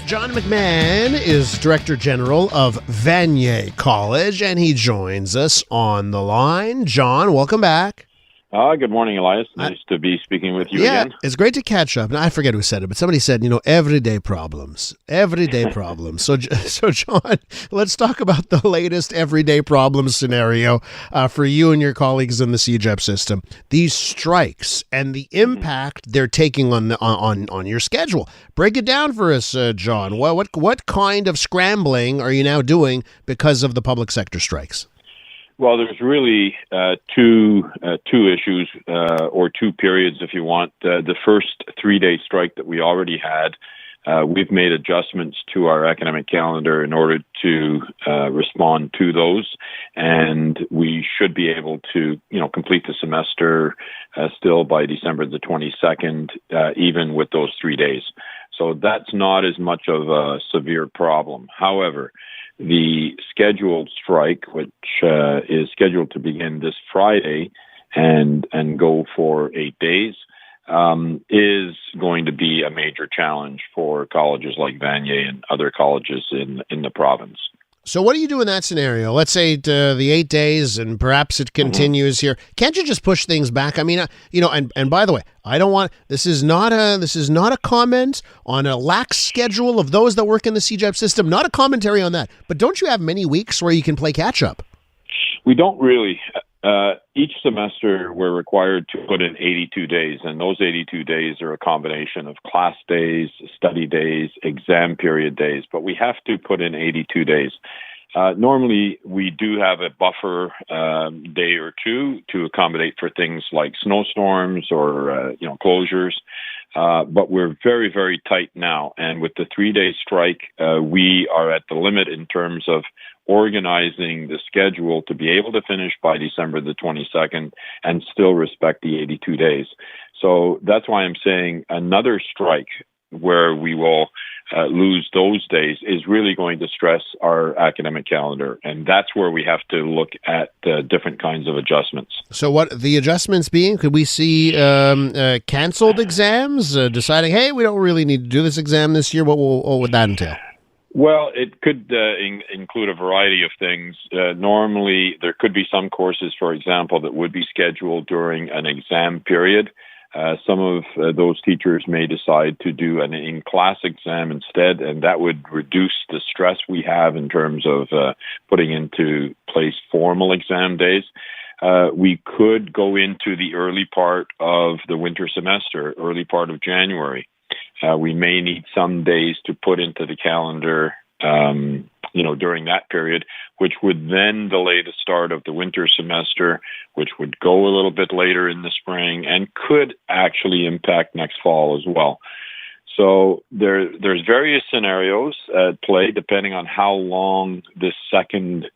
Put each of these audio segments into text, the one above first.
John McMahon is Director General of Vanier College, and he joins us on the line. John, welcome back. Good morning, Elias. Nice to be speaking with you again. It's great to catch up. And I forget who said it, but somebody said, everyday problems. Everyday problems. So, John, let's talk about the latest everyday problem scenario for you and your colleagues in the CEGEP system. These strikes and the impact they're taking on your schedule. Break it down for us, John. What kind of scrambling are you now doing because of the public sector strikes? Well, there's really two issues or two periods, if you want. The first 3-day strike that we already had, we've made adjustments to our academic calendar in order to respond to those, and we should be able to, complete the semester still by December the 22nd, even with those 3 days. So that's not as much of a severe problem. However, the scheduled strike, which is scheduled to begin this Friday and go for 8 days, is going to be a major challenge for colleges like Vanier and other colleges in the province. So what do you do in that scenario? Let's say the 8 days and perhaps it continues here. Can't you just push things back? I mean, and by the way, I don't want, this is not a comment on a lax schedule of those that work in the CEGEP system, not a commentary on that. But don't you have many weeks where you can play catch up? We don't really. Each semester, we're required to put in 82 days, and those 82 days are a combination of class days, study days, exam period days, but we have to put in 82 days. Normally, we do have a buffer day or two to accommodate for things like snowstorms or closures, but we're very, very tight now. And with the 3-day strike, we are at the limit in terms of organizing the schedule to be able to finish by December the 22nd and still respect the 82 days. So that's why I'm saying another strike where we will lose those days is really going to stress our academic calendar. And that's where we have to look at different kinds of adjustments. So what the adjustments being? Could we see canceled exams, deciding, hey, we don't really need to do this exam this year? What would that entail? Well, it could include a variety of things. Normally, there could be some courses, for example, that would be scheduled during an exam period. Some of those teachers may decide to do an in-class exam instead, and that would reduce the stress we have in terms of putting into place formal exam days. We could go into the early part of the winter semester, early part of January. We may need some days to put into the calendar, during that period, which would then delay the start of the winter semester, which would go a little bit later in the spring and could actually impact next fall as well. So there's various scenarios at play depending on how long this second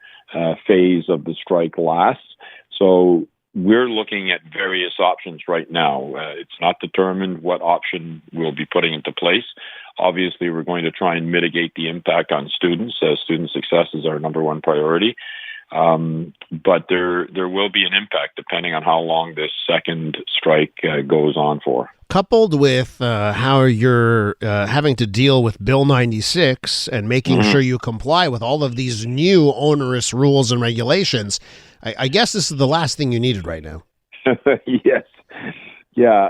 phase of the strike lasts. So we're looking at various options right now. It's not determined what option we'll be putting into place. Obviously, we're going to try and mitigate the impact on students. Student success is our number one priority. But there will be an impact depending on how long this second strike goes on for. Coupled with how you're having to deal with Bill 96 and making sure you comply with all of these new onerous rules and regulations, I guess this is the last thing you needed right now. Yes. Yeah.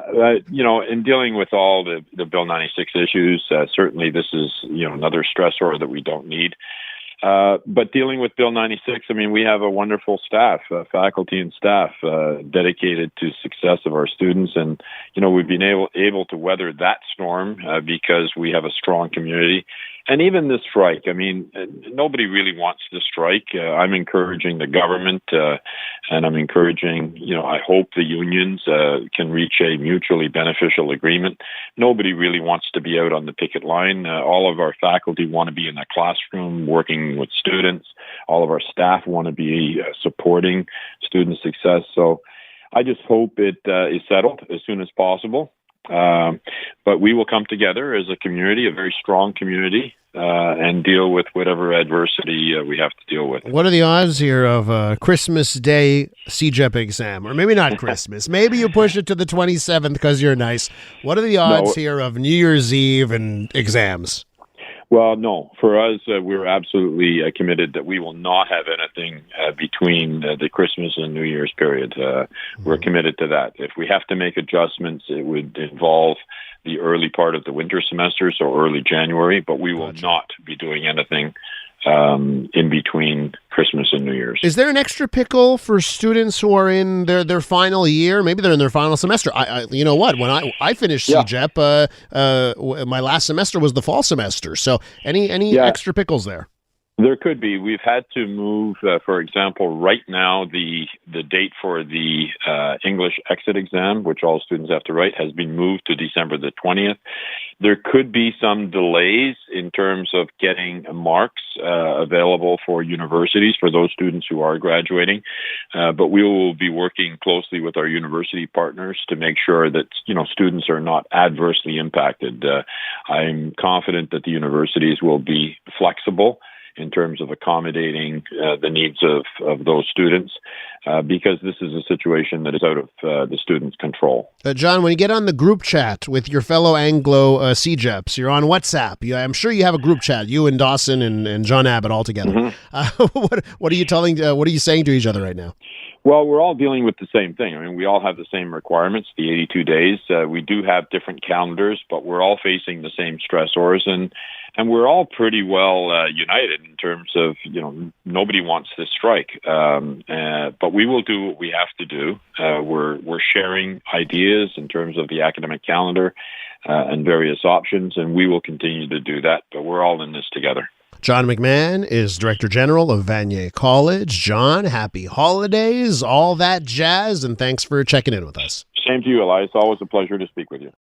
In dealing with all the Bill 96 issues, certainly this is, another stressor that we don't need. But dealing with Bill 96, we have a wonderful staff, faculty and staff dedicated to success of our students. And, we've been able to weather that storm because we have a strong community. And even this strike, nobody really wants to strike. I'm encouraging the government and I'm encouraging, I hope the unions can reach a mutually beneficial agreement. Nobody really wants to be out on the picket line. All of our faculty want to be in the classroom working with students. All of our staff want to be supporting student success. So I just hope it is settled as soon as possible. But we will come together as a community, a very strong community, and deal with whatever adversity we have to deal with. What are the odds here of a Christmas Day CEGEP exam? Or maybe not Christmas. Maybe you push it to the 27th because you're nice. What are the odds here of New Year's Eve and exams? Well, no. For us, we're absolutely committed that we will not have anything between the Christmas and New Year's period. We're committed to that. If we have to make adjustments, it would involve the early part of the winter semester, so early January, but we will not be doing anything in between Christmas and New Year's. Is there an extra pickle for students who are in their final year? Maybe they're in their final semester. You know what? When I finished CEGEP, my last semester was the fall semester. So any extra pickles there? There could be. We've had to move, for example, right now the date for the English exit exam, which all students have to write, has been moved to December the 20th. There could be some delays in terms of getting marks available for universities for those students who are graduating, but we will be working closely with our university partners to make sure that students are not adversely impacted. I'm confident that the universities will be flexible in terms of accommodating the needs of those students, because this is a situation that is out of the students' control. John, when you get on the group chat with your fellow Anglo CEGEPs, you're on WhatsApp. I'm sure you have a group chat, you and Dawson and John Abbott all together. What are you what are you saying to each other right now? Well, we're all dealing with the same thing. I mean, we all have the same requirements, the 82 days. We do have different calendars, but we're all facing the same stressors, and we're all pretty well united in terms of, nobody wants this strike. But we will do what we have to do. We're sharing ideas in terms of the academic calendar and various options, and we will continue to do that. But we're all in this together. John McMahon is Director General of Vanier College. John, happy holidays, all that jazz, and thanks for checking in with us. Same to you, Elias. Always a pleasure to speak with you.